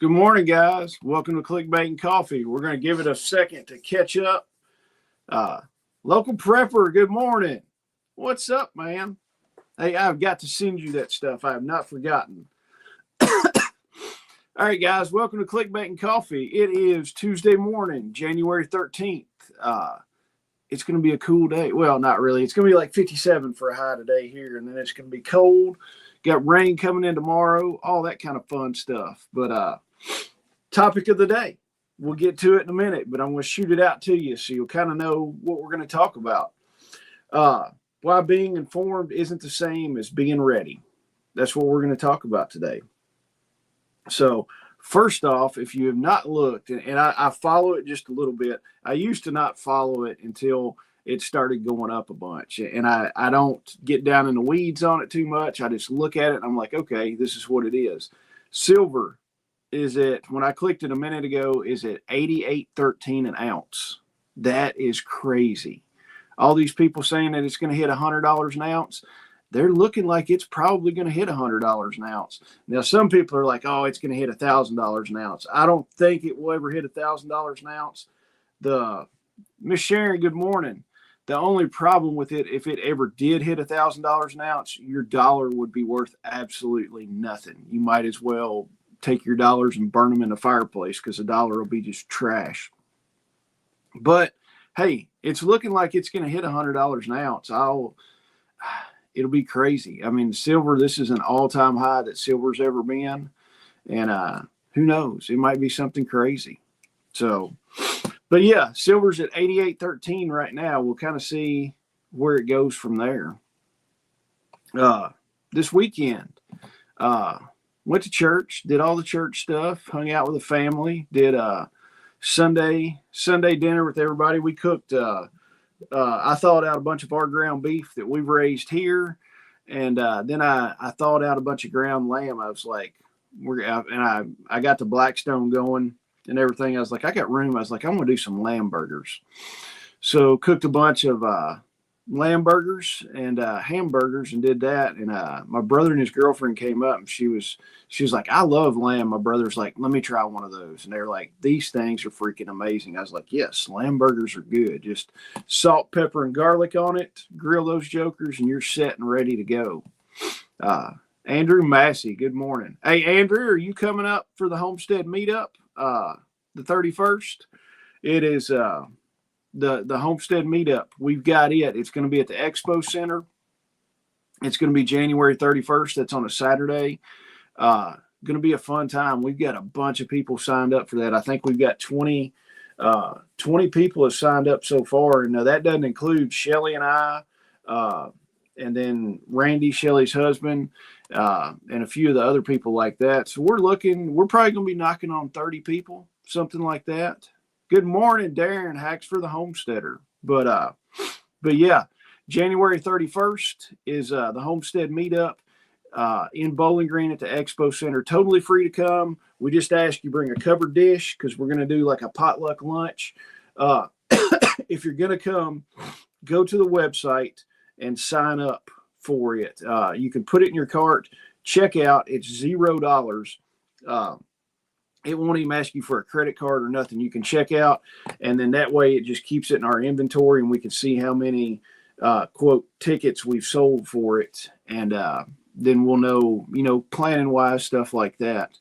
Good morning, guys. Welcome to Clickbait Coffee. We're going to give it a second to catch up. Local Prepper, good morning. What's up, man? Hey, I've got to send you that stuff. I have not forgotten. All right, guys, welcome to Clickbait Coffee. It is Tuesday morning, January 13th. It's going to be a cool day. Well, not really. It's going to be like 57 for a high today here, and then it's going to be cold. Got rain coming in tomorrow, all that kind of fun stuff. But topic of the day, we'll get to it in a minute, but I'm going to shoot it out to you so you'll kind of know what we're going to talk about. Why being informed isn't the same as being ready. That's what we're going to talk about today. So first off, if you have not looked, and I follow it just a little bit, I used to not follow it until it started going up a bunch. And I don't get down in the weeds on it too much. I just look at it and I'm like, okay, this is what it is. Silver is at, when I clicked it a minute ago, is at $88.13 an ounce. That is crazy. All these people saying that it's going to hit $100 an ounce, they're looking like it's probably going to hit $100 an ounce. Now, some people are like, oh, it's going to hit $1,000 an ounce. I don't think it will ever hit $1,000 an ounce. Miss Sharon, good morning. The only problem with it, if it ever did hit $1,000 an ounce, your dollar would be worth absolutely nothing. You might as well take your dollars and burn them in the fireplace because the dollar will be just trash. But hey, it's looking like it's going to hit $100 an ounce. It'll be crazy. I mean, silver, this is an all-time high that silver's ever been. And who knows? It might be something crazy. So, but yeah, silver's at 88.13 right now. We'll kind of see where it goes from there. This weekend, went to church, did all the church stuff, hung out with the family, did Sunday dinner with everybody. We cooked. I thawed out a bunch of our ground beef that we've raised here, and then I thawed out a bunch of ground lamb. I was like, I got the Blackstone going and everything. I was like, I got room. I was like, I'm gonna do some lamb burgers. So cooked a bunch of lamb burgers and hamburgers and did that. And my brother and his girlfriend came up, and she was like, I love lamb. My brother's like, let me try one of those. And they're like, these things are freaking amazing. I was like, yes, lamb burgers are good. Just salt, pepper, and garlic on it. Grill those jokers, and you're set and ready to go. Andrew Massey, good morning. Hey, Andrew, are you coming up for the Homestead meetup the 31st? It is the Homestead meetup. We've got it. It's going to be at the Expo Center. It's going to be January 31st. That's on a Saturday. Going to be a fun time. We've got a bunch of people signed up for that. I think we've got 20 people have signed up so far. And that doesn't include Shelly and I, and then Randy, Shelly's husband, and a few of the other people like that. So we're probably going to be knocking on 30 people, something like that. Good morning, Darren Hacks for the Homesteader. But yeah, January 31st is the Homestead meetup in Bowling Green at the Expo Center. Totally free to come. We just ask you bring a covered dish because we're going to do like a potluck lunch. If you're going to come, go to the website and sign up for it. You can put it in your cart. Check out. It's $0. It won't even ask you for a credit card or nothing. You can check out, and then that way it just keeps it in our inventory, and we can see how many quote tickets we've sold for it, and then we'll know, planning wise, stuff like that.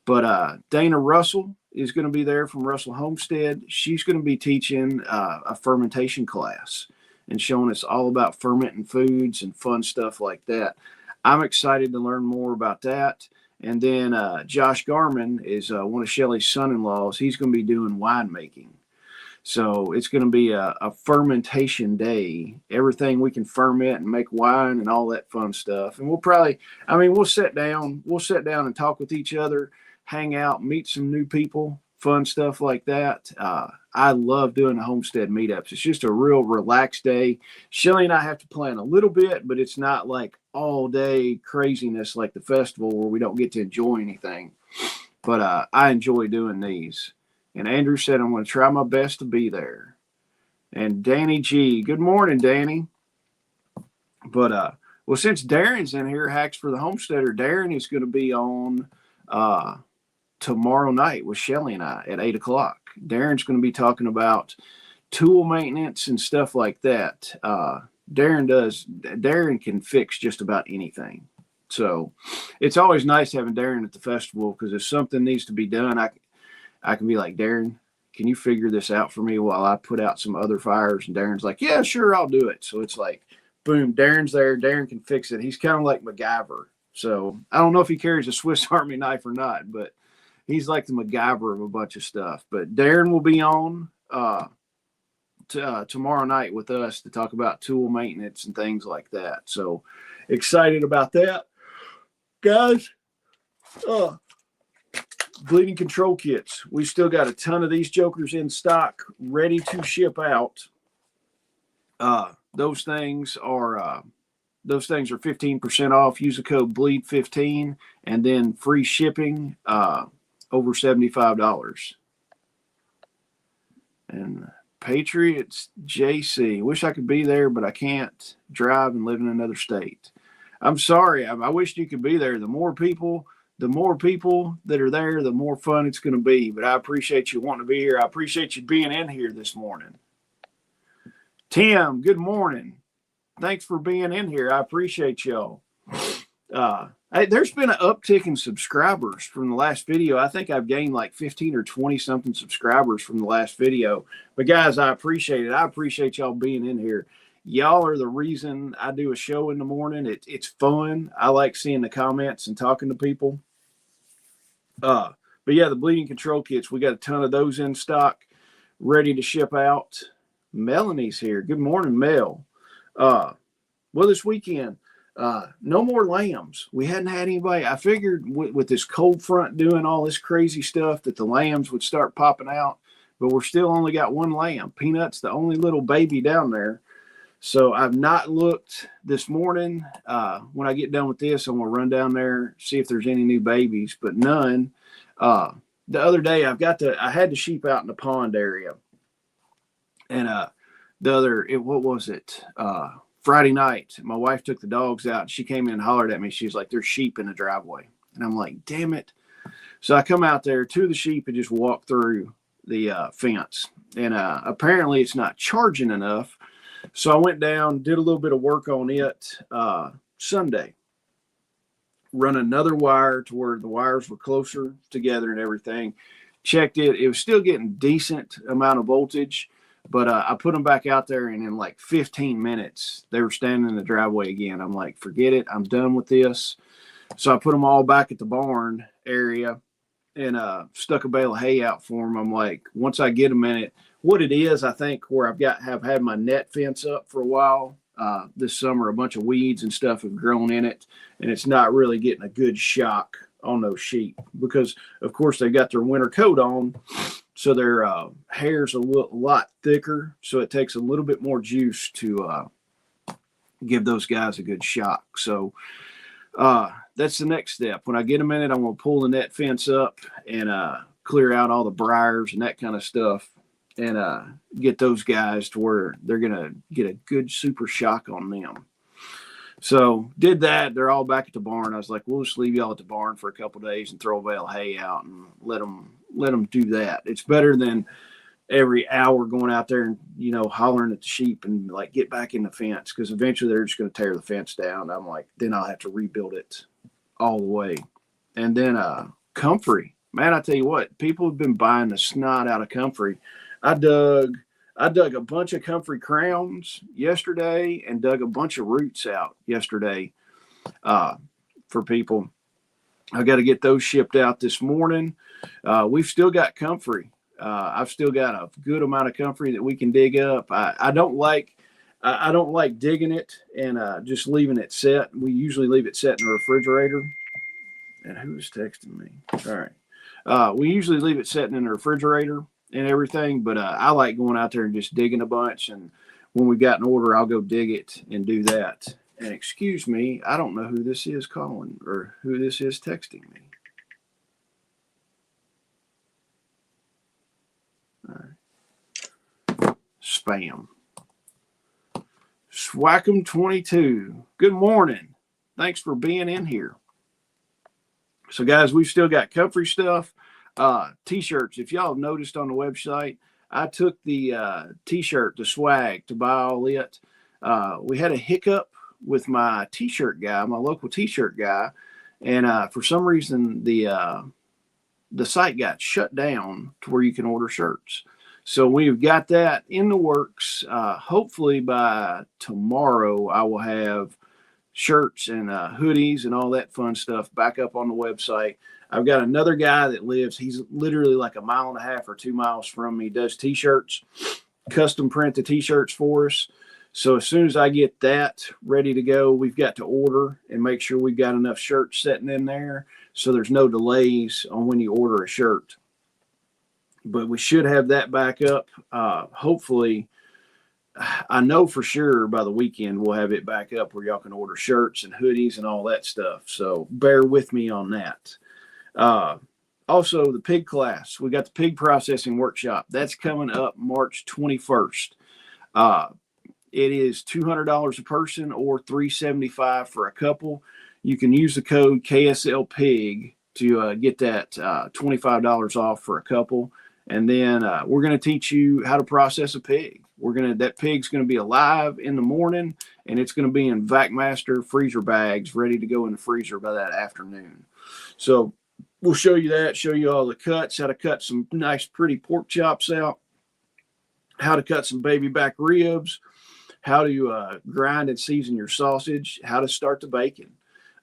But Dana Russell is going to be there from Russell Homestead. She's going to be teaching a fermentation class and showing us all about fermenting foods and fun stuff like that. I'm excited to learn more about that. And then Josh Garman is one of Shelly's son-in-laws. He's going to be doing winemaking. So it's going to be a fermentation day. Everything we can ferment and make wine and all that fun stuff. And we'll sit down and talk with each other, hang out, meet some new people, fun stuff like that. I love doing the Homestead meetups. It's just a real relaxed day. Shelly and I have to plan a little bit, but it's not like all day craziness like the festival where we don't get to enjoy anything. But I enjoy doing these. And Andrew said, I'm going to try my best to be there. And Danny G, good morning, Danny. But well, since Darren's in here, Hacks for the Homesteader, Darren is going to be on tomorrow night with Shelly and I at 8 o'clock. Darren's going to be talking about tool maintenance and stuff like that. Darren can fix just about anything. So it's always nice having Darren at the festival, because if something needs to be done, I can be like, Darren, can you figure this out for me while I put out some other fires? And Darren's like, yeah, sure, I'll do it. So it's like, boom, Darren's there. Darren can fix it. He's kind of like MacGyver. So I don't know if he carries a Swiss Army knife or not, but he's like the MacGyver of a bunch of stuff. But Darren will be on tomorrow night with us to talk about tool maintenance and things like that. So excited about that, guys. Bleeding control kits. We still got a ton of these jokers in stock, ready to ship out. Those things are 15% off. Use the code BLEED15 and then free shipping over $75. And Patriots JC. Wish I could be there, but I can't drive and live in another state. I'm sorry. I wish you could be there. The more people that are there, the more fun it's going to be. But I appreciate you wanting to be here. I appreciate you being in here this morning. Tim, good morning. Thanks for being in here. I appreciate y'all. Hey, there's been an uptick in subscribers from the last video. I think I've gained like 15 or 20 something subscribers from the last video. But guys, I appreciate it. I appreciate y'all being in here. Y'all are the reason I do a show in the morning. It's fun. I like seeing the comments and talking to people. But yeah, the bleeding control kits, we got a ton of those in stock, ready to ship out. Melanie's here. Good morning, Mel. Well, this weekend, no more lambs. We hadn't had anybody. I figured with this cold front doing all this crazy stuff that the lambs would start popping out, but we're still only got one lamb. Peanut's the only little baby down there. So I've not looked this morning. When I get done with this, I'm going to run down there, see if there's any new babies, but none. The other day I had the sheep out in the pond area. And what was it? Friday night, my wife took the dogs out and she came in and hollered at me. She was like, there's sheep in the driveway. And I'm like, damn it. So I come out there to the sheep and just walk through the fence. And apparently it's not charging enough. So I went down, did a little bit of work on it Sunday. Run another wire to where the wires were closer together and everything. Checked it. It was still getting decent amount of voltage. But I put them back out there, and in like 15 minutes, they were standing in the driveway again. I'm like, forget it. I'm done with this. So I put them all back at the barn area and stuck a bale of hay out for them. I'm like, once I get them in it, what it is, I think, where have had my net fence up for a while this summer, a bunch of weeds and stuff have grown in it, and it's not really getting a good shock on those sheep because, of course, they got their winter coat on. So their hair's a lot thicker, so it takes a little bit more juice to give those guys a good shock. So that's the next step. When I get them in it, I'm going to pull the net fence up and clear out all the briars and that kind of stuff and get those guys to where they're going to get a good super shock on them. So did that. They're all back at the barn. I was like, we'll just leave y'all at the barn for a couple of days and throw a bale of hay out and let them do that. It's better than every hour going out there and, hollering at the sheep and like get back in the fence, because eventually they're just going to tear the fence down. I'm like, then I'll have to rebuild it all the way. And then comfrey, man, I tell you what, people have been buying the snot out of comfrey. I dug a bunch of comfrey crowns yesterday and dug a bunch of roots out yesterday for people. I got to get those shipped out this morning. We've still got comfrey. I've still got a good amount of comfrey that we can dig up. I don't like digging it and just leaving it set. We usually leave it set in the refrigerator. And who's texting me? All right. We usually leave it setting in the refrigerator and everything, but I like going out there and just digging a bunch. And when we got an order, I'll go dig it and do that. And excuse me, I don't know who this is calling or who this is texting me. All right. Spam. Swackum22. Good morning. Thanks for being in here. So guys, we've still got comfrey stuff. T-shirts. If y'all have noticed on the website, I took the T-shirt, the swag, to buy all it. We had a hiccup with my T-shirt guy, my local T-shirt guy, and for some reason the site got shut down to where you can order shirts. So we've got that in the works. Hopefully by tomorrow, I will have shirts and hoodies and all that fun stuff back up on the website. I've got another guy that lives, he's literally like 1.5 miles or 2 miles from me, does T-shirts, custom print the T-shirts for us. So as soon as I get that ready to go, we've got to order and make sure we've got enough shirts sitting in there so there's no delays on when you order a shirt. But we should have that back up. Hopefully, I know for sure by the weekend we'll have it back up where y'all can order shirts and hoodies and all that stuff. So bear with me on that. Also, the pig class. We got the pig processing workshop. That's coming up March 21st. It is $200 a person or $375 for a couple. You can use the code KSLPIG to get that $25 off for a couple. And then we're going to teach you how to process a pig. That pig's going to be alive in the morning, and it's going to be in VacMaster freezer bags ready to go in the freezer by that afternoon. So we'll show you that, show you all the cuts, how to cut some nice pretty pork chops out, how to cut some baby back ribs, how to grind and season your sausage, how to start the bacon.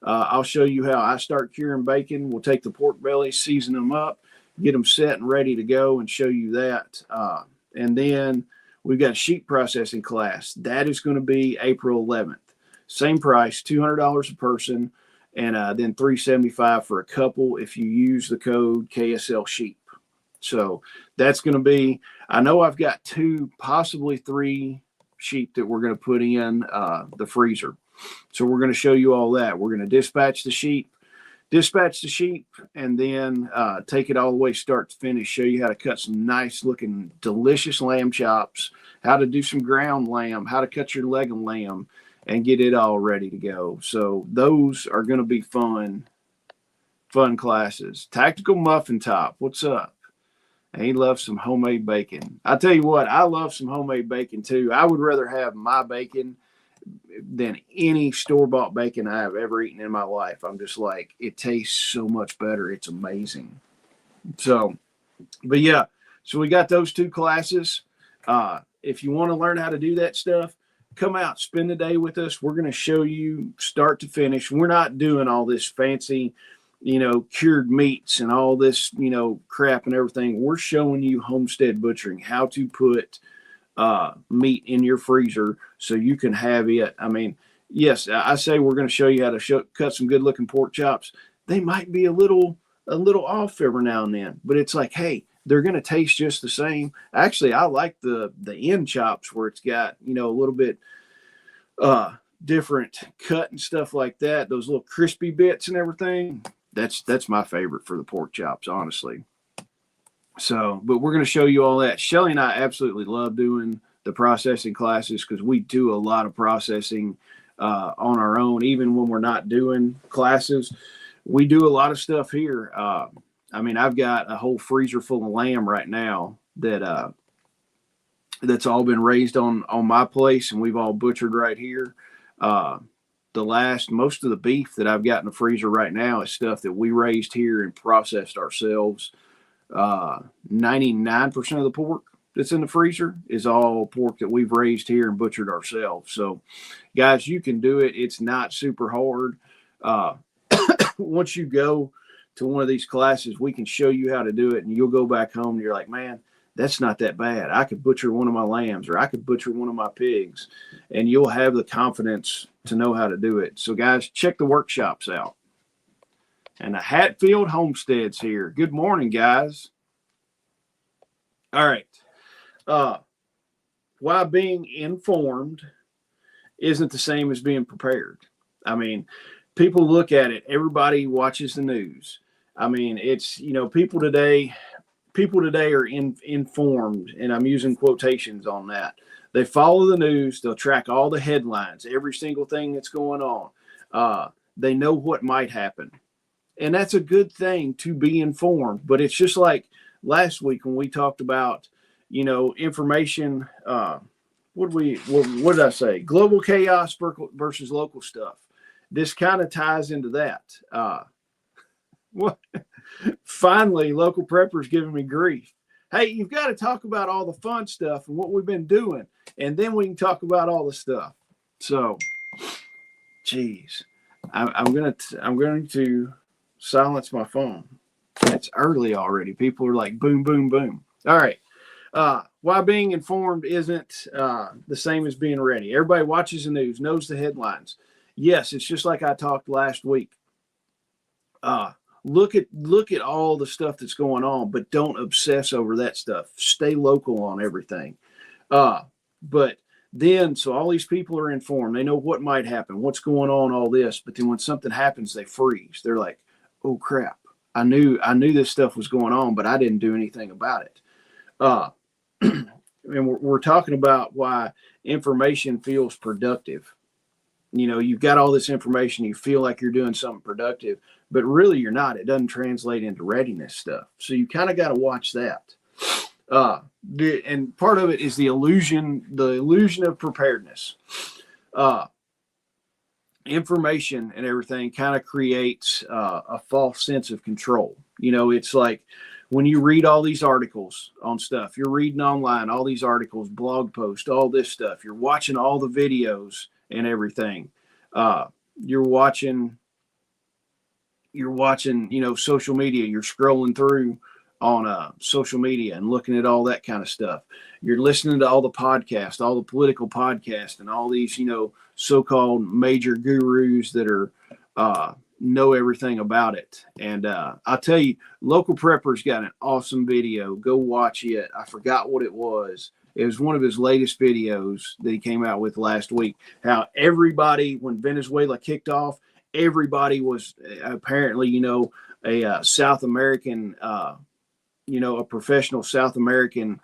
I'll show you how I start curing bacon. We'll take the pork bellies, season them up, get them set and ready to go, and show you that. And then we've got a sheep processing class. That is going to be April 11th. Same price, $200 a person, and then $375 for a couple if you use the code KSL Sheep. So that's going to be, I know I've got 2, possibly 3 sheep that we're going to put in the freezer. So we're going to show you all that. We're going to dispatch the sheep, and then take it all the way start to finish, show you how to cut some nice looking delicious lamb chops, how to do some ground lamb, how to cut your leg of lamb, and get it all ready to go. So those are going to be fun classes. Tactical Muffin Top, what's up? And he loves some homemade bacon. I tell you what, I love some homemade bacon too. I would rather have my bacon than any store-bought bacon I have ever eaten in my life. I'm just like, it tastes so much better. It's amazing. So, but yeah, so we got those 2 classes. If you want to learn how to do that stuff, come out, spend the day with us. We're going to show you start to finish. We're not doing all this fancy, cured meats and all this, crap and everything. We're showing you homestead butchering, how to put meat in your freezer so you can have it. I mean, yes, I say we're going to show you how to cut some good looking pork chops. They might be a little off every now and then, but it's like, hey, they're going to taste just the same. Actually, I like the end chops where it's got, a little bit different cut and stuff like that. Those little crispy bits and everything. That's my favorite for the pork chops, honestly. So, but we're going to show you all that. Shelly and I absolutely love doing the processing classes because we do a lot of processing on our own. Even when we're not doing classes, we do a lot of stuff here. I mean, I've got a whole freezer full of lamb right now that that's all been raised on my place, and we've all butchered right here. Most of the beef that I've got in the freezer right now is stuff that we raised here and processed ourselves. 99% of the pork that's in the freezer is all pork that we've raised here and butchered ourselves. So guys, you can do it. It's not super hard. Once you go to one of these classes, we can show you how to do it, and you'll go back home and you're like, man, that's not that bad. I could butcher one of my lambs, or I could butcher one of my pigs, and you'll have the confidence to know how to do it. So guys, check the workshops out. And the Hatfield Homestead's here. Good morning, guys. All right. Why being informed isn't the same as being prepared. I mean, people look at it. Everybody watches the news. I mean, it's, people today are informed, and I'm using quotations on that. They follow the news. They'll track all the headlines, every single thing that's going on. They know what might happen. And that's a good thing to be informed. But it's just like last week when we talked about, information. What did I say? Global chaos versus local stuff. This kind of ties into that. What? Finally, local preppers giving me grief. Hey, you've got to talk about all the fun stuff and what we've been doing, and then we can talk about all the stuff. So, geez, I'm going to silence my phone. It's early already. People are like, boom, boom, boom. All right. Why being informed isn't the same as being ready. Everybody watches the news, knows the headlines. Yes, it's just like I talked last week. Look at all the stuff that's going on, but don't obsess over that stuff. Stay local on everything. But then, so all these people are informed. They know what might happen, what's going on, all this. But then when something happens, they freeze. They're like, oh, crap. I knew this stuff was going on, but I didn't do anything about it. And we're talking about why information feels productive. You've got all this information, you feel like you're doing something productive, but really you're not. It doesn't translate into readiness stuff. So you kind of got to watch that. And part of it is the illusion of preparedness. Information and everything kind of creates a false sense of control. It's like when you read all these articles on stuff, you're reading online, all these articles, blog posts, all this stuff, you're watching all the videos and everything. You're watching, social media, you're scrolling through on social media and looking at all that kind of stuff. You're listening to all the podcasts, all the political podcasts, and all these, so-called major gurus that are know everything about it. And I'll tell you, Local Prepper's got an awesome video. Go watch it. I forgot what it was. It was one of his latest videos that he came out with last week. How everybody, when Venezuela kicked off, everybody was apparently, a South American, a professional South American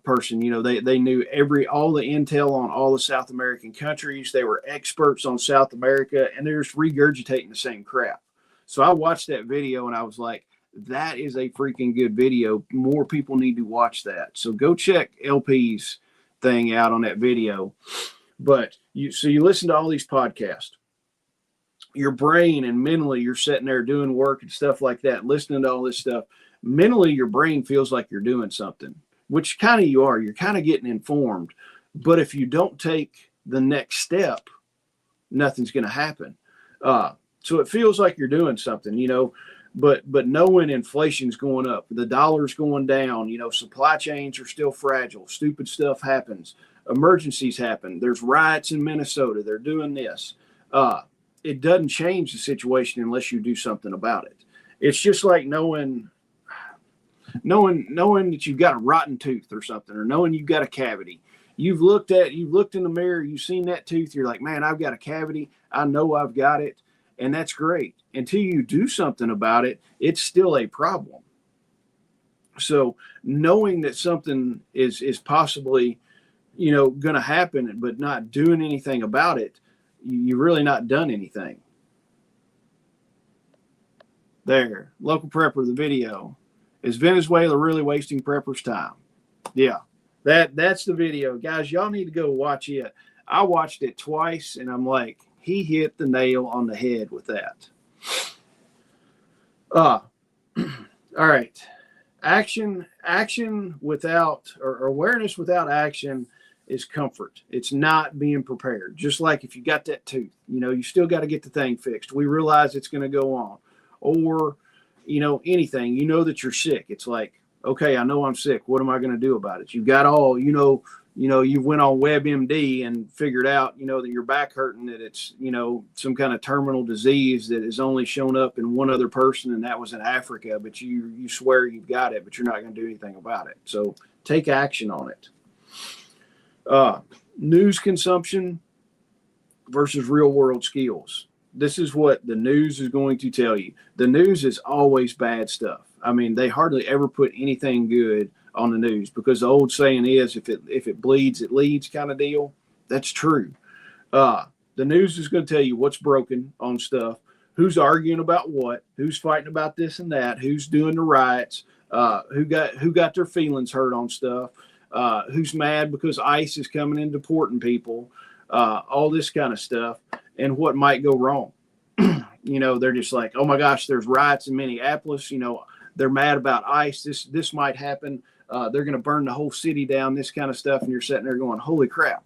person. They knew all the intel on all the South American countries. They were experts on South America, and they're just regurgitating the same crap. So I watched that video and I was like, that is a freaking good video. More people need to watch that. So go check LP's thing out on that video. But you listen to all these podcasts. Your brain and mentally, you're sitting there doing work and stuff like that, listening to all this stuff. Mentally, your brain feels like you're doing something, which kind of you are. You're kind of getting informed. But if you don't take the next step, nothing's going to happen. So it feels like you're doing something, but knowing inflation's going up, the dollar's going down, supply chains are still fragile, stupid stuff happens, emergencies happen. There's riots in Minnesota. They're doing this. It doesn't change the situation unless you do something about it. It's just like knowing that you've got a rotten tooth or something, or knowing you've got a cavity. You've looked in the mirror, you've seen that tooth. You're like, man, I've got a cavity. I know I've got it. And that's great. Until you do something about it, it's still a problem. So knowing that something is possibly, going to happen, but not doing anything about it, you've really not done anything. There, Local Prepper, the video. Is Venezuela really wasting preppers' time? Yeah, that's the video. Guys, y'all need to go watch it. I watched it twice, and I'm like, he hit the nail on the head with that. All right. Action without, or awareness without action is comfort. It's not being prepared. Just like if you got that tooth, you still got to get the thing fixed. We realize it's going to go on. Or, anything, that you're sick. It's like, okay, I know I'm sick. What am I going to do about it? You've got all, you went on WebMD and figured out, that your back hurting, that it's, some kind of terminal disease that has only shown up in one other person, and that was in Africa, but you swear you've got it, but you're not going to do anything about it. So take action on it. News consumption versus real world skills. This is what the news is going to tell you. The news is always bad stuff. I mean, they hardly ever put anything good on the news, because the old saying is, if it bleeds, it leads kind of deal. That's true. The news is going to tell you what's broken on stuff, who's arguing about what, who's fighting about this and that, who's doing the riots, who got their feelings hurt on stuff, who's mad because ICE is coming and deporting people, all this kind of stuff, and what might go wrong. They're just like, oh my gosh, there's riots in Minneapolis. They're mad about ICE. This might happen. They're going to burn the whole city down, this kind of stuff. And you're sitting there going, holy crap.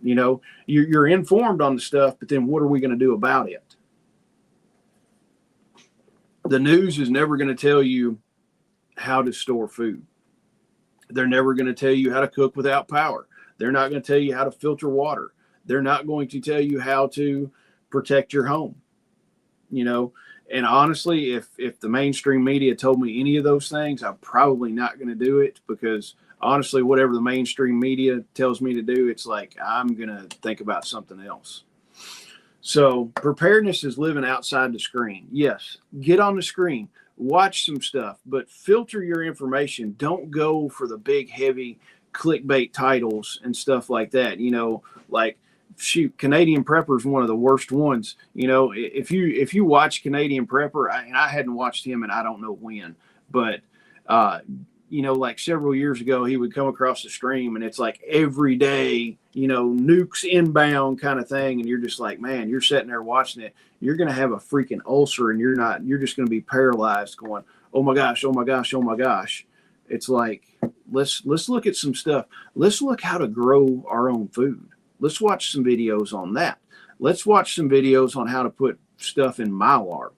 You're informed on the stuff, but then what are we going to do about it? The news is never going to tell you how to store food. They're never going to tell you how to cook without power. They're not going to tell you how to filter water. They're not going to tell you how to protect your home. And honestly, if the mainstream media told me any of those things, I'm probably not going to do it, because honestly, whatever the mainstream media tells me to do, it's like I'm going to think about something else. So preparedness is living outside the screen. Yes, get on the screen, watch some stuff, but filter your information. Don't go for the big, heavy clickbait titles and stuff like that. Like, shoot, Canadian Prepper is one of the worst ones. If you watch Canadian Prepper, and I hadn't watched him and I don't know when, but like several years ago, he would come across the stream and it's like every day, nukes inbound kind of thing. And you're just like, man, you're sitting there watching it. You're going to have a freaking ulcer, and you're just going to be paralyzed going, oh my gosh, oh my gosh, oh my gosh. It's like, let's look at some stuff. Let's look how to grow our own food. Let's watch some videos on that. Let's watch some videos on how to put stuff in Mylar.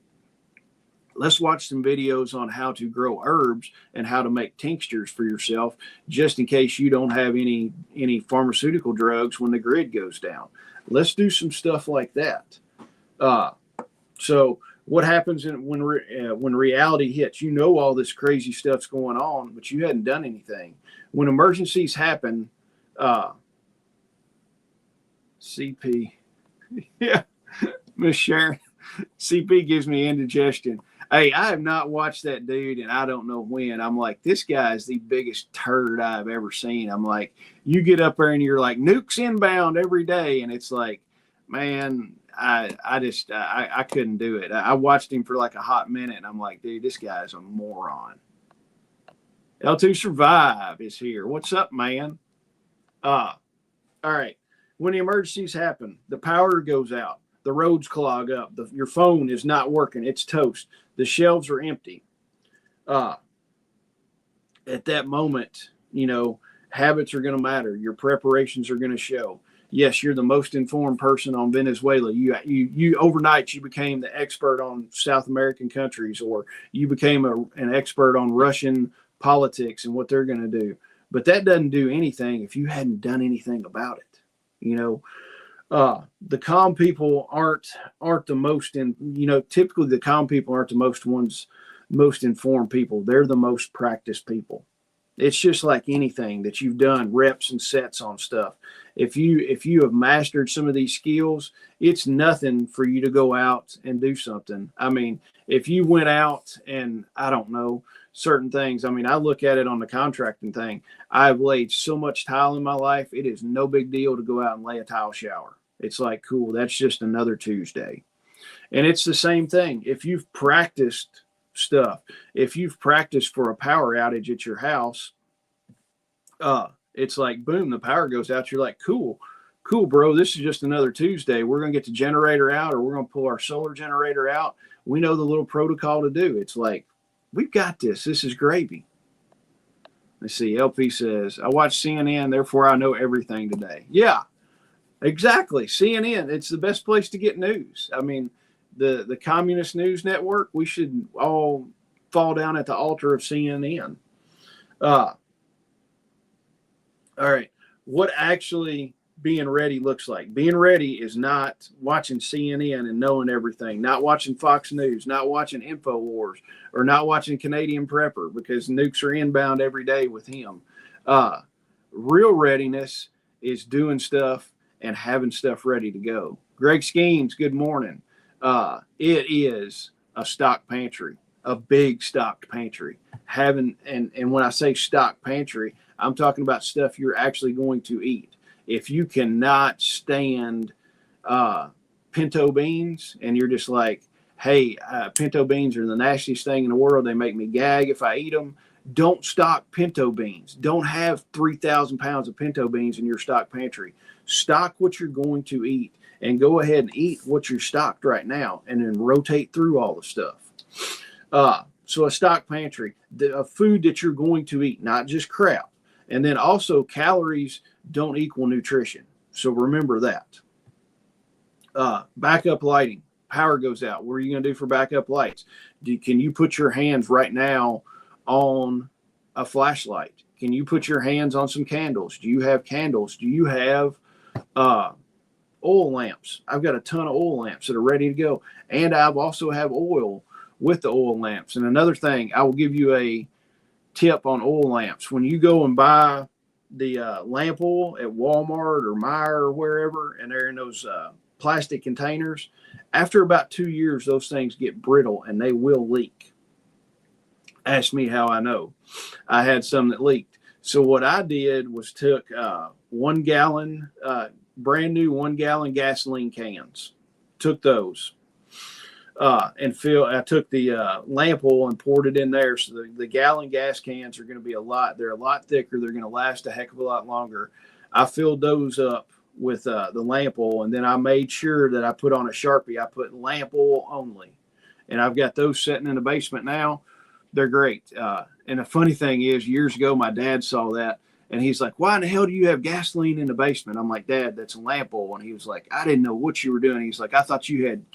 Let's watch some videos on how to grow herbs and how to make tinctures for yourself, just in case you don't have any pharmaceutical drugs when the grid goes down. Let's do some stuff like that. So what happens when reality hits? All this crazy stuff's going on, but you hadn't done anything. When emergencies happen, CP, yeah, Miss Sharon, CP gives me indigestion. Hey, I have not watched that dude, and I don't know when. I'm like, this guy is the biggest turd I've ever seen. I'm like, you get up there and you're like, nukes inbound every day, and it's like, man, I couldn't do it. I watched him for like a hot minute, and I'm like, dude, this guy's a moron. L2 Survive is here. What's up, man? All right. When the emergencies happen, the power goes out, the roads clog up, your phone is not working, it's toast, the shelves are empty. At that moment, habits are going to matter. Your preparations are going to show. Yes, you're the most informed person on Venezuela. You overnight, you became the expert on South American countries, or you became an expert on Russian politics and what they're going to do. But that doesn't do anything if you hadn't done anything about it. The calm people aren't the most typically the calm people aren't the most informed people. They're the most practiced people. It's just like anything that you've done reps and sets on stuff. If you have mastered some of these skills, it's nothing for you to go out and do something. I mean, if you went out and I don't know, certain things. I mean, I look at it on the contracting thing. I've laid so much tile in my life. It is no big deal to go out and lay a tile shower. It's like, cool, that's just another Tuesday. And it's the same thing. If you've practiced stuff, if you've practiced for a power outage at your house, it's like, boom, the power goes out. You're like, cool, bro. This is just another Tuesday. We're going to get the generator out, or we're going to pull our solar generator out. We know the little protocol to do. It's like, we've got this. This is gravy. Let's see. LP says, I watch CNN, therefore I know everything today. Yeah, exactly. CNN, it's the best place to get news. I mean, the communist news network, we should all fall down at the altar of CNN. All right. What actually being ready looks like? Being ready is not watching CNN and knowing everything, not watching Fox News, not watching InfoWars, or not watching Canadian Prepper, because nukes are inbound every day with him. Real readiness is doing stuff and having stuff ready to go. Greg Schemes, good morning. It is a stock pantry, a big stocked pantry. And when I say stock pantry, I'm talking about stuff you're actually going to eat. If you cannot stand pinto beans and you're just like, hey, pinto beans are the nastiest thing in the world. They make me gag if I eat them. Don't stock pinto beans. Don't have 3,000 pounds of pinto beans in your stock pantry. Stock what you're going to eat and go ahead and eat what you're stocked right now and then rotate through all the stuff. So a stock pantry, a food that you're going to eat, not just crap. And then also calories don't equal nutrition. So remember that. Backup lighting. Power goes out. What are you going to do for backup lights? Can you put your hands right now on a flashlight? Can you put your hands on some candles? Do you have candles? Do you have oil lamps? I've got a ton of oil lamps that are ready to go. And I've also have oil with the oil lamps. And another thing, I will give you a tip on oil lamps. When you go and buy the lamp oil at Walmart or Meijer or wherever, and they're in those plastic containers, after about 2 years, those things get brittle and they will leak. Ask me how I know. I had some that leaked. So what I did was took 1 gallon, brand new 1 gallon gasoline cans, took those and I took the lamp oil and poured it in there. So the gallon gas cans are going to be they're a lot thicker. They're going to last a heck of a lot longer. I filled those up with the lamp oil, and then I made sure that I put on a Sharpie. I put lamp oil only, and I've got those sitting in the basement now. They're great. And the funny thing is, years ago, my dad saw that, and he's like, why in the hell do you have gasoline in the basement? I'm like, Dad, that's a lamp oil. And he was like, I didn't know what you were doing. He's like, I thought you had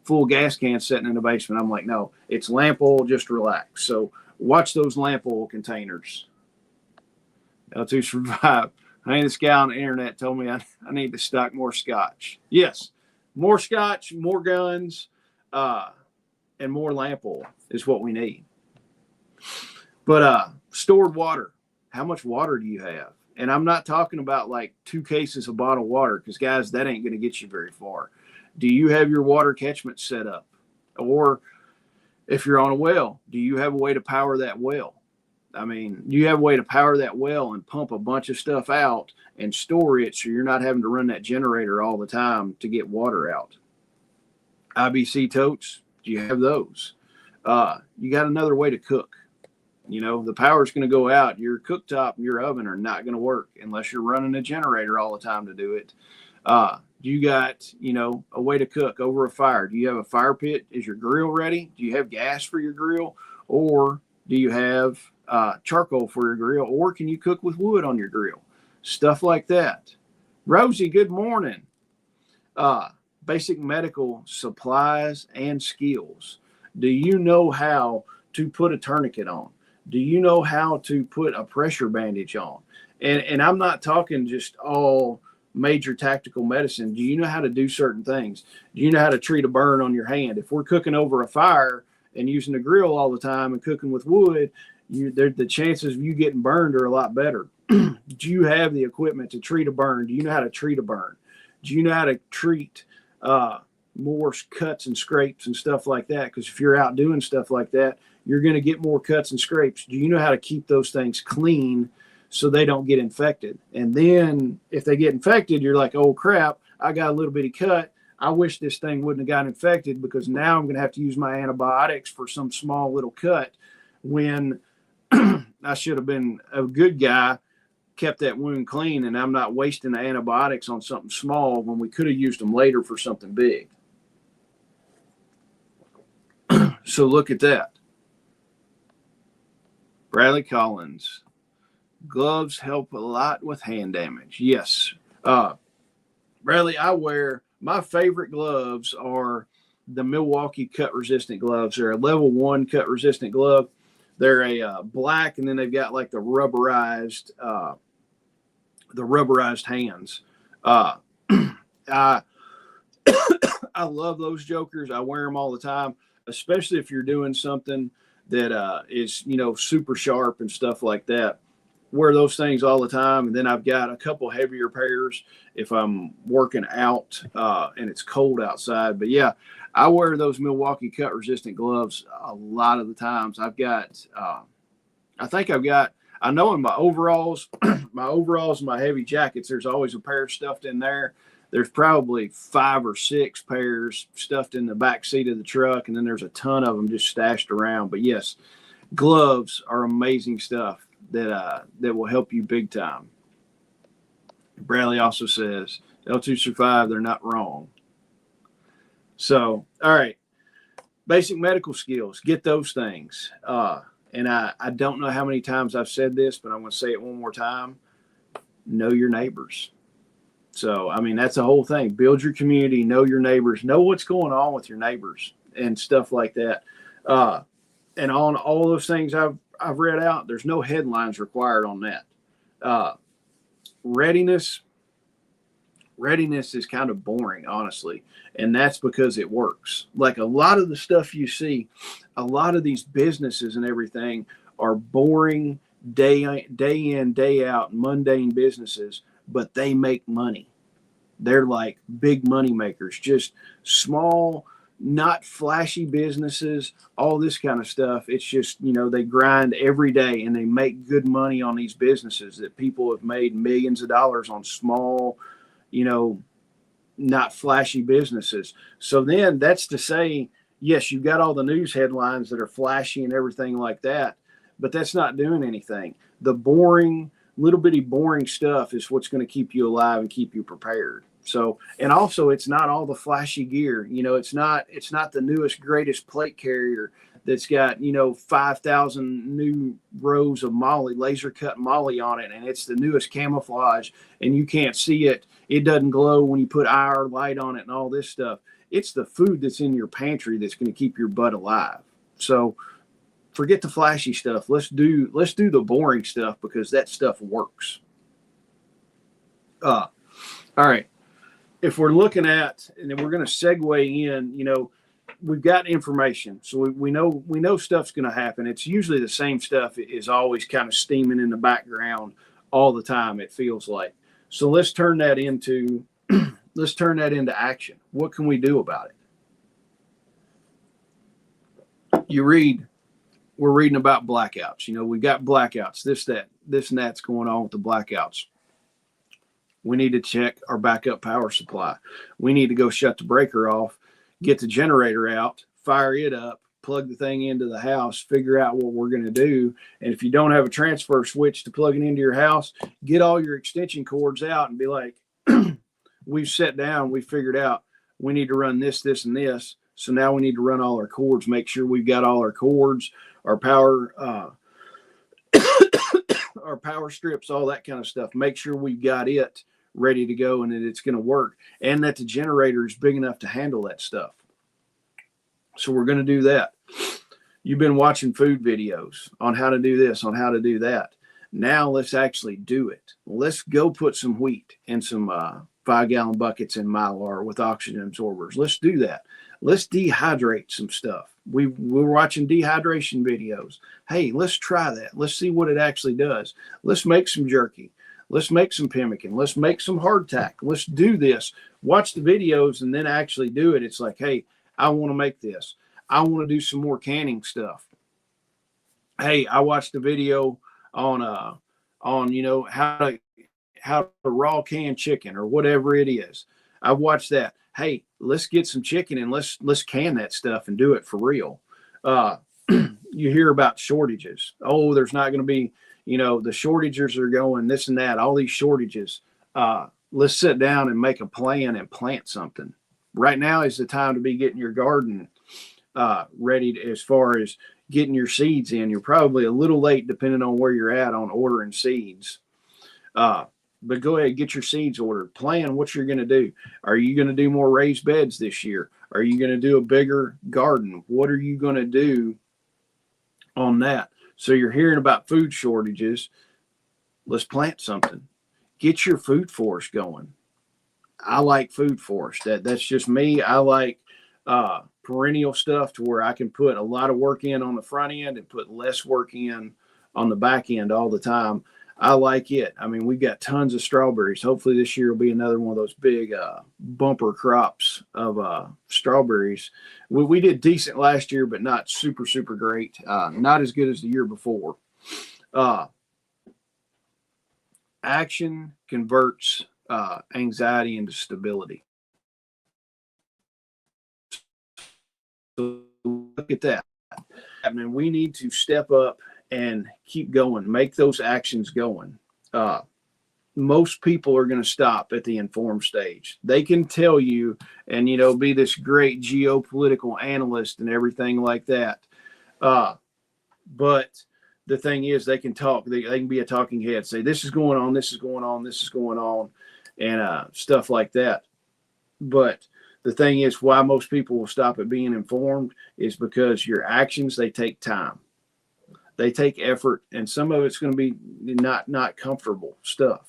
full gas cans sitting in the basement. I'm like, no, it's lamp oil. Just relax. So watch those lamp oil containers. L2 survive. I think this guy on the internet told me I need to stock more scotch. Yes, more scotch, more guns, and more lamp oil is what we need. But stored water. How much water do you have? And I'm not talking about like 2 cases of bottled water, because guys, that ain't going to get you very far. Do you have your water catchment set up? Or if you're on a well, do you have a way to power that well? I mean, you have a way to power that well and pump a bunch of stuff out and store it so you're not having to run that generator all the time to get water out. IBC totes, do you have those? You got another way to cook. You know, the power's going to go out. Your cooktop and your oven are not going to work unless you're running a generator all the time to do it. You got, a way to cook over a fire. Do you have a fire pit? Is your grill ready? Do you have gas for your grill? Or do you have charcoal for your grill? Or can you cook with wood on your grill? Stuff like that. Rosie, good morning. Basic medical supplies and skills. Do you know how to put a tourniquet on? Do you know how to put a pressure bandage on? And I'm not talking just all major tactical medicine. Do you know how to do certain things? Do you know how to treat a burn on your hand? If we're cooking over a fire and using the grill all the time and cooking with wood, the chances of you getting burned are a lot better. Do you have the equipment to treat a burn? Do you know how to treat a burn? Do you know how to treat more cuts and scrapes and stuff like that? Because if you're out doing stuff like that, you're going to get more cuts and scrapes. Do you know how to keep those things clean so they don't get infected? And then if they get infected, you're like, oh crap, I got a little bitty cut. I wish this thing wouldn't have got infected, because now I'm going to have to use my antibiotics for some small little cut when I should have been a good guy, kept that wound clean, and I'm not wasting the antibiotics on something small when we could have used them later for something big. So look at that. Bradley Collins. Gloves help a lot with hand damage. Yes. Bradley, my favorite gloves are the Milwaukee cut resistant gloves. They're a level 1 cut resistant glove. They're a black, and then they've got like the rubberized hands. I love those jokers. I wear them all the time, especially if you're doing something that is, super sharp and stuff like that. Wear those things all the time. And then I've got a couple heavier pairs if I'm working out and it's cold outside. But yeah, I wear those Milwaukee cut resistant gloves a lot of the times. I know in my overalls, and my heavy jackets, there's always a pair stuffed in there there's probably 5 or 6 pairs stuffed in the back seat of the truck, and then there's a ton of them just stashed around. But yes, gloves are amazing stuff that will help you big time. Bradley also says L2 survive, they're not wrong. So, all right, basic medical skills, get those things. And I don't know how many times I've said this, but I'm going to say it one more time. Know your neighbors. So, I mean, that's the whole thing. Build your community, know your neighbors, know what's going on with your neighbors and stuff like that. And on all those things I've read out, there's no headlines required on that. Readiness is kind of boring, honestly. And that's because it works. Like a lot of the stuff you see, a lot of these businesses and everything are boring, day in, day out, mundane businesses, but they make money. They're like big money makers, just small, not flashy businesses, all this kind of stuff. It's just, they grind every day and they make good money on these businesses that people have made millions of dollars on small, not flashy businesses. So then that's to say, yes, you've got all the news headlines that are flashy and everything like that, but that's not doing anything. The boring, little bitty boring stuff is what's going to keep you alive and keep you prepared. So, and also it's not all the flashy gear. It's not the newest, greatest plate carrier that's got, 5,000 new rows of moly, laser cut moly on it. And it's the newest camouflage and you can't see it. It doesn't glow when you put IR light on it and all this stuff. It's the food that's in your pantry that's going to keep your butt alive. So forget the flashy stuff. Let's do the boring stuff because that stuff works. All right. If we're looking at, and then we're going to segue in, we've got information. So we know stuff's going to happen. It's usually the same stuff is always kind of steaming in the background all the time, it feels like. So let's turn that into action. What can we do about it? We're reading about blackouts. We've got blackouts, this and that's going on with the blackouts. We need to check our backup power supply. We need to go shut the breaker off, get the generator out, fire it up, plug the thing into the house, figure out what we're going to do. And if you don't have a transfer switch to plug it into your house, get all your extension cords out and be like, we've sat down, we figured out we need to run this, this, and this. So now we need to run all our cords, make sure we've got all our cords, our power, our power strips, all that kind of stuff. Make sure we've got it ready to go and that it's going to work and that the generator is big enough to handle that stuff. So we're going to do that. You've been watching food videos on how to do this, on how to do that. Now let's actually do it. Let's go put some wheat in some 5-gallon buckets in Mylar with oxygen absorbers. Let's do that. Let's dehydrate some stuff. We're watching dehydration videos. Hey, let's try that. Let's see what it actually does. Let's make some jerky. Let's make some pemmican. Let's make some hardtack. Let's do this. Watch the videos and then actually do it. It's like, hey, I want to make this. I want to do some more canning stuff. Hey, I watched a video on how to raw can chicken or whatever it is. I watched that. Hey, let's get some chicken and let's can that stuff and do it for real. You hear about shortages. Oh, there's not going to be, the shortages are going this and that, all these shortages. Let's sit down and make a plan and plant something. Right now is the time to be getting your garden ready as far as getting your seeds in. You're probably a little late depending on where you're at on ordering seeds. But go ahead, get your seeds ordered. Plan what you're going to do. Are you going to do more raised beds this year? Are you going to do a bigger garden? What are you going to do on that? So you're hearing about food shortages. Let's plant something. Get your food forest going. I like food forest. That's just me. I like perennial stuff to where I can put a lot of work in on the front end and put less work in on the back end all the time. I like it. I mean, we got tons of strawberries. Hopefully this year will be another one of those big bumper crops of strawberries. We did decent last year, but not super, super great. Not as good as the year before. Action converts anxiety into stability. So look at that. I mean, we need to step up and keep going, make those actions going. Most people are going to stop at the informed stage. They can tell you and, be this great geopolitical analyst and everything like that. But the thing is, they can talk. They can be a talking head, say, this is going on, this is going on, this is going on, and stuff like that. But the thing is, why most people will stop at being informed is because your actions, they take time. They take effort, and some of it's going to be not comfortable stuff.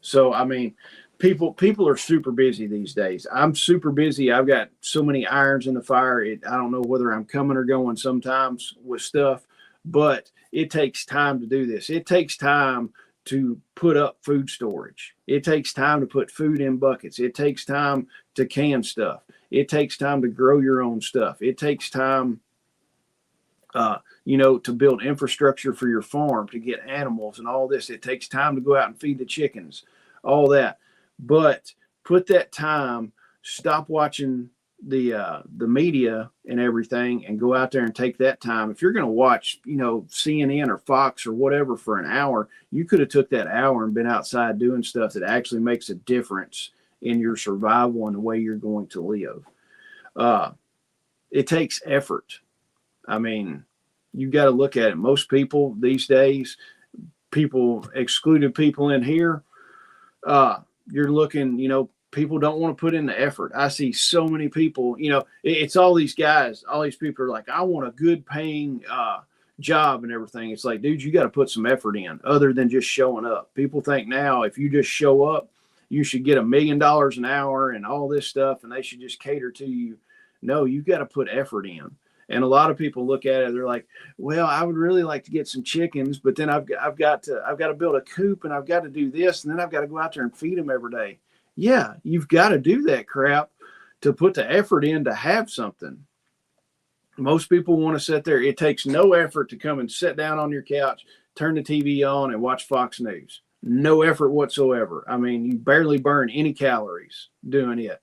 So, I mean, people are super busy these days. I'm super busy. I've got so many irons in the fire. I don't know whether I'm coming or going sometimes with stuff, but it takes time to do this. It takes time to put up food storage. It takes time to put food in buckets. It takes time to can stuff. It takes time to grow your own stuff. It takes time, to build infrastructure for your farm, to get animals and all this. It takes time to go out and feed the chickens, all that. But put that time, stop watching the media and everything, and go out there and take that time. If you're going to watch, CNN or Fox or whatever for an hour, you could have took that hour and been outside doing stuff that actually makes a difference in your survival and the way you're going to live. It takes effort. I mean, you got to look at it. Most people these days, people excluded people in here, you're looking, people don't want to put in the effort. I see so many people, it's all these guys, all these people are like, I want a good paying job and everything. It's like, dude, you got to put some effort in other than just showing up. People think now if you just show up, you should get $1 million an hour and all this stuff, and they should just cater to you. No, you got to put effort in. And a lot of people look at it, they're like, well, I would really like to get some chickens, but then I've got to build a coop, and I've got to do this, and then I've got to go out there and feed them every day. Yeah, you've got to do that crap to put the effort in to have something. Most people want to sit there. It takes no effort to come and sit down on your couch, turn the TV on, and watch Fox News. No effort whatsoever. I mean, you barely burn any calories doing it.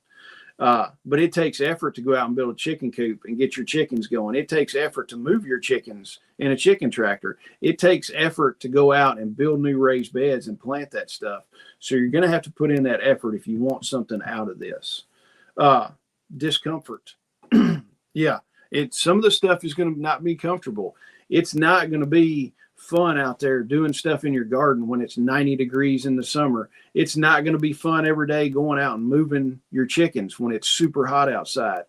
But it takes effort to go out and build a chicken coop and get your chickens going. It takes effort to move your chickens in a chicken tractor. It takes effort to go out and build new raised beds and plant that stuff. So you're going to have to put in that effort if you want something out of this. Discomfort. Yeah, some of the stuff is going to not be comfortable. It's not going to be fun out there doing stuff in your garden when it's 90 degrees in the summer. It's not going to be fun every day going out and moving your chickens when it's super hot outside.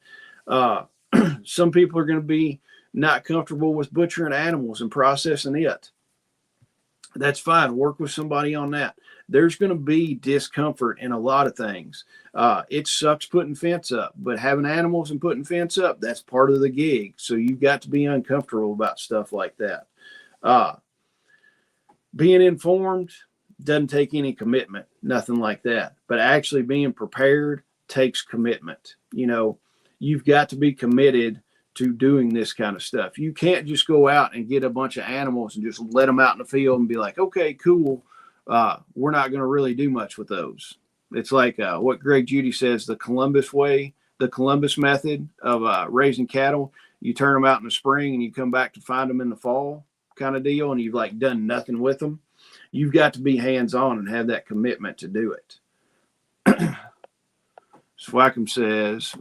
Some people are going to be not comfortable with butchering animals and processing it. That's fine. Work with somebody on that. There's going to be discomfort in a lot of things. It sucks putting fence up, but having animals and putting fence up, that's part of the gig. So you've got to be uncomfortable about stuff like that. Being informed doesn't take any commitment, nothing like that. But actually being prepared takes commitment. You've got to be committed to doing this kind of stuff. You can't just go out and get a bunch of animals and just let them out in the field and be like, okay, cool. We're not going to really do much with those. It's like what Greg Judy says, the Columbus way, the Columbus method of raising cattle. You turn them out in the spring and you come back to find them in the fall kind of deal, and you've done nothing with them. You've got to be hands-on and have that commitment to do it. Swackham says,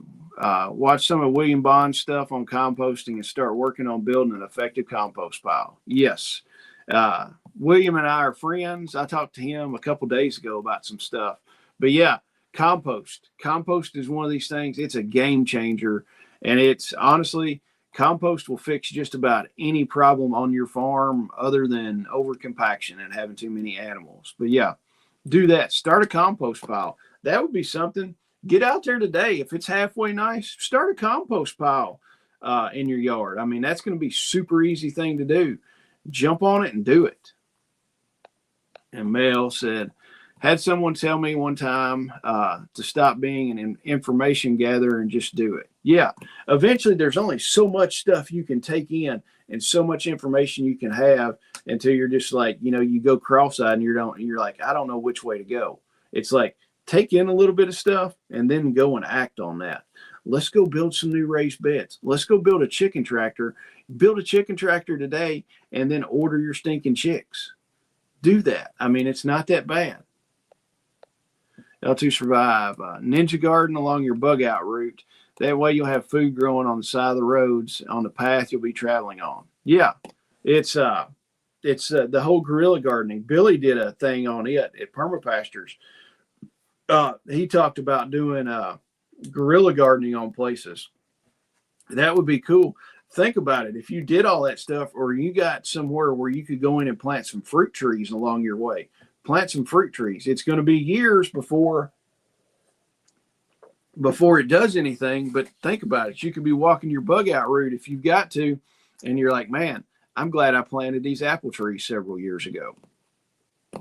watch some of William Bond's stuff on composting and start working on building an effective compost pile. Yes. William and I are friends. I talked to him a couple days ago about some stuff. But yeah, compost. Compost is one of these things. It's a game changer. And it's honestly, compost will fix just about any problem on your farm other than overcompaction and having too many animals. But yeah, do that. Start a compost pile. That would be something. Get out there today. If it's halfway nice, start a compost pile in your yard. I mean, that's going to be super easy thing to do. Jump on it and do it. And Mel said, had someone tell me one time to stop being an information gatherer and just do it. Yeah, eventually there's only so much stuff you can take in and so much information you can have until you're just like, you go cross-eyed and you're like, I don't know which way to go. It's like, take in a little bit of stuff and then go and act on that. Let's go build some new raised beds. Let's go build a chicken tractor. Build a chicken tractor today and then order your stinking chicks. Do that. I mean, it's not that bad. L2 Survive. Ninja garden along your bug out route. That way you'll have food growing on the side of the roads on the path you'll be traveling on. Yeah, it's the whole guerrilla gardening. Billy did a thing on it at Permapastures. He talked about doing guerrilla gardening on places. That would be cool. Think about it. If you did all that stuff, or you got somewhere where you could go in and plant some fruit trees along your way, plant some fruit trees. It's going to be years before it does anything, but think about it. You could be walking your bug out route if you've got to, and you're like, man, I'm glad I planted these apple trees several years ago.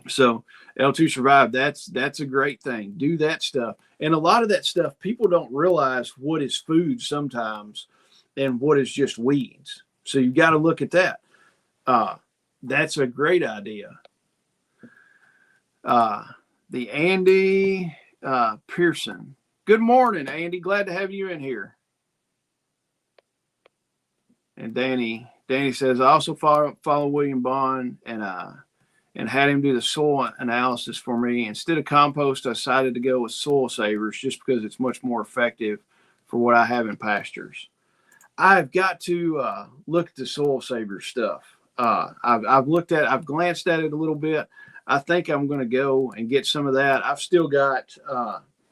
So L2 Survive, that's a great thing. Do that stuff. And a lot of that stuff, people don't realize what is food sometimes and what is just weeds. So you've got to look at that. That's a great idea. The Andy Pearson. Good morning, Andy. Glad to have you in here. And Danny says, I also follow William Bond and had him do the soil analysis for me. Instead of compost, I decided to go with soil savers just because it's much more effective for what I have in pastures. I've got to look at the soil saver stuff. I've glanced at it a little bit. I think I'm going to go and get some of that. I've still got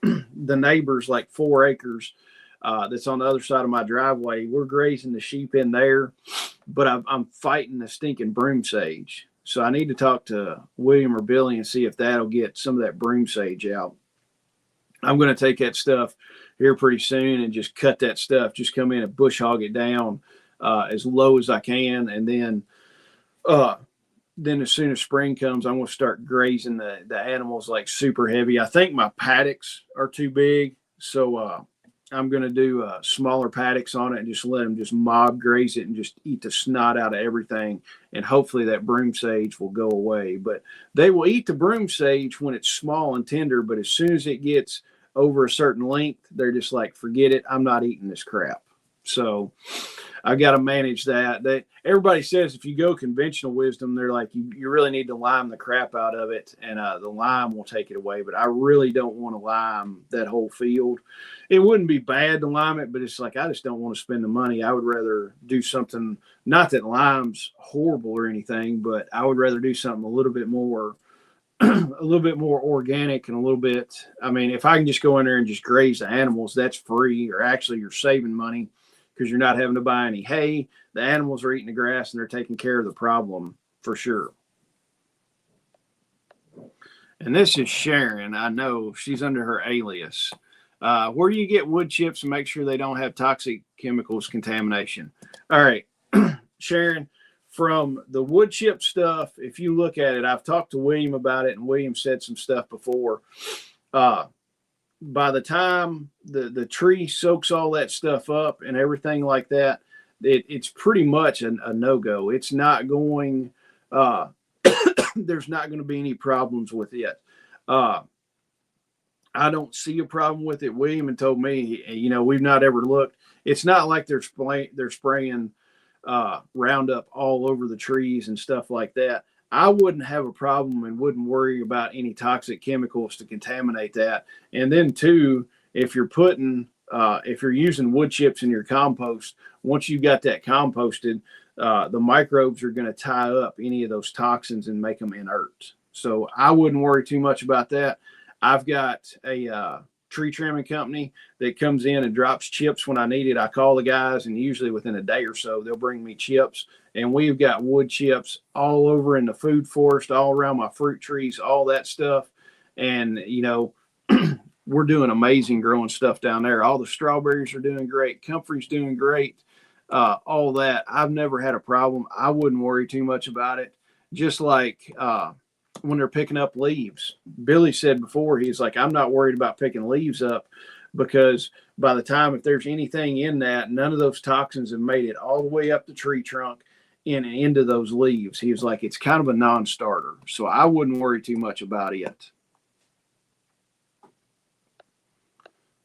the neighbors like 4 acres that's on the other side of my driveway. We're grazing the sheep in there, but I'm fighting the stinking broom sage. So I need to talk to William or Billy and see if that'll get some of that broom sage out. I'm going to take that stuff here pretty soon and just cut that stuff. Just come in and bush hog it down as low as I can. And then as soon as spring comes, I'm going to start grazing the animals like super heavy. I think my paddocks are too big. So I'm going to do smaller paddocks on it and just let them just mob graze it and just eat the snot out of everything. And hopefully that broom sage will go away. But they will eat the broom sage when it's small and tender. But as soon as it gets over a certain length, they're just like, forget it. I'm not eating this crap. So I got to manage that. Everybody says if you go conventional wisdom, they're like, you really need to lime the crap out of it, and the lime will take it away. But I really don't want to lime that whole field. It wouldn't be bad to lime it, but it's like I just don't want to spend the money. I would rather do something, not that lime's horrible or anything, but I would rather do something a little bit more organic and a little bit. I mean, if I can just go in there and just graze the animals, that's free, or actually you're saving money because you're not having to buy any hay. The animals are eating the grass and they're taking care of the problem for sure. And this is Sharon. I know she's under her alias. Where do you get wood chips and make sure they don't have toxic chemicals contamination? All right, Sharon, from the wood chip stuff, if you look at it, I've talked to William about it, and William said some stuff before. By the time the tree soaks all that stuff up and everything like that, it's pretty much a no-go. It's not going, there's not going to be any problems with it. I don't see a problem with it. William had told me, we've not ever looked. It's not like they're spraying Roundup all over the trees and stuff like that. I wouldn't have a problem and wouldn't worry about any toxic chemicals to contaminate that. And then too, if you're using wood chips in your compost, once you got that composted, the microbes are going to tie up any of those toxins and make them inert. So I wouldn't worry too much about that. I've got a tree trimming company that comes in and drops chips when I need it. I call the guys, and usually within a day or so, they'll bring me chips. And we've got wood chips all over in the food forest, all around my fruit trees, all that stuff. And, we're doing amazing growing stuff down there. All the strawberries are doing great. Comfrey's doing great. All that. I've never had a problem. I wouldn't worry too much about it. Just like when they're picking up leaves. Billy said before, he's like, I'm not worried about picking leaves up because by the time, if there's anything in that, none of those toxins have made it all the way up the tree trunk and into those leaves. He was like, it's kind of a non-starter. So I wouldn't worry too much about it.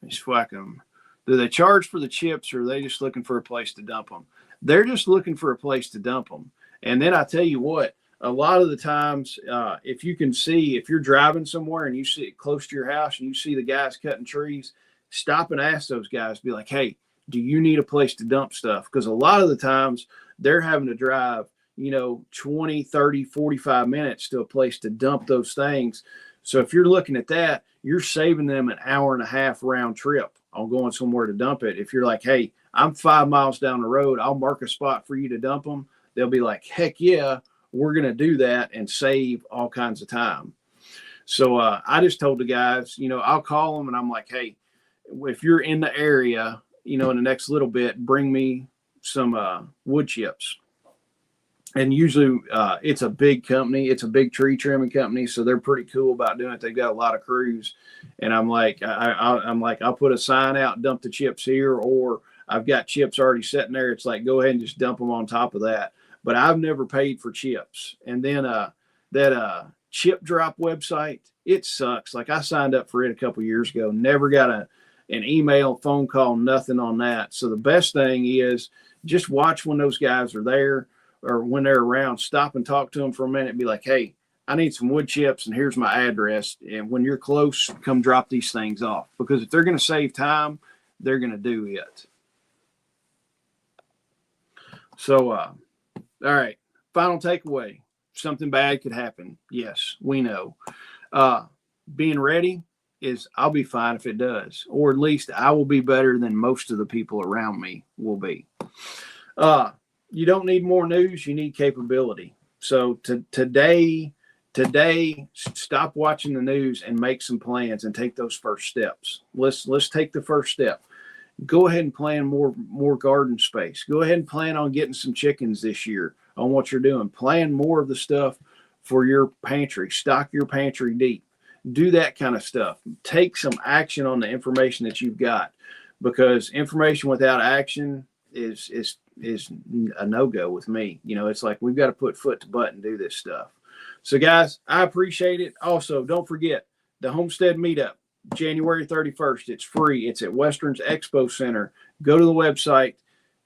Just whack them. Do they charge for the chips, or are they just looking for a place to dump them? They're just looking for a place to dump them. And then I tell you what, a lot of the times, if you can see, if you're driving somewhere and you see it close to your house and you see the guys cutting trees, stop and ask those guys, be like, hey, do you need a place to dump stuff? Because a lot of the times they're having to drive, 20, 30, 45 minutes to a place to dump those things. So if you're looking at that, you're saving them an hour and a half round trip on going somewhere to dump it. If you're like, hey, I'm 5 miles down the road, I'll mark a spot for you to dump them. They'll be like, heck yeah, we're going to do that and save all kinds of time. So I just told the guys, I'll call them and I'm like, hey, if you're in the area, in the next little bit, bring me some wood chips. And usually it's a big company. It's a big tree trimming company. So they're pretty cool about doing it. They've got a lot of crews. And I'm like, I'll put a sign out, dump the chips here, or I've got chips already sitting there. It's like, go ahead and just dump them on top of that. But I've never paid for chips. And then that chip drop website, it sucks. Like I signed up for it a couple years ago, never got an email, phone call, nothing on that. So the best thing is just watch when those guys are there or when they're around, stop and talk to them for a minute and be like, hey, I need some wood chips and here's my address. And when you're close, come drop these things off. Because if they're going to save time, they're going to do it. So, all right, final takeaway. Something bad could happen. Yes, we know. Being ready is I'll be fine if it does, or at least I will be better than most of the people around me will be. You don't need more news. You need capability. So today, stop watching the news and make some plans and take those first steps. Let's take the first step. Go ahead and plan more garden space. Go ahead and plan on getting some chickens this year on what you're doing. Plan more of the stuff for your pantry. Stock your pantry deep. Do that kind of stuff. Take some action on the information that you've got, because information without action is a no-go with me. It's like we've got to put foot to butt and do this stuff. So guys, I appreciate it. Also, don't forget the Homestead meetup, January 31st. It's free. It's at Western's Expo Center. Go to the website,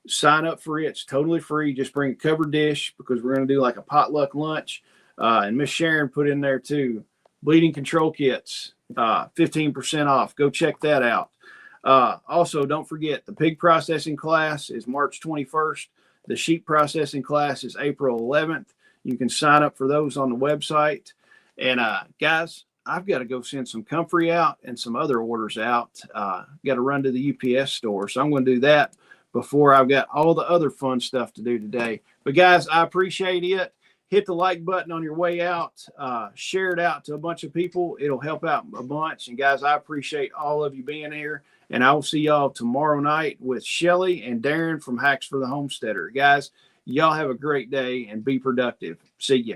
sign up for it. It's totally free. Just bring a covered dish, because we're going to do like a potluck lunch. And Miss Sharon put in there too, bleeding control kits, 15% off. Go check that out. Also, don't forget the pig processing class is March 21st. The sheep processing class is April 11th. You can sign up for those on the website. And guys, I've got to go send some comfrey out and some other orders out. Got to run to the UPS store. So I'm going to do that before I've got all the other fun stuff to do today. But guys, I appreciate it. Hit the like button on your way out. Share it out to a bunch of people. It'll help out a bunch. And guys, I appreciate all of you being here. And I will see y'all tomorrow night with Shelly and Darren from Hacks for the Homesteader. Guys, y'all have a great day and be productive. See ya.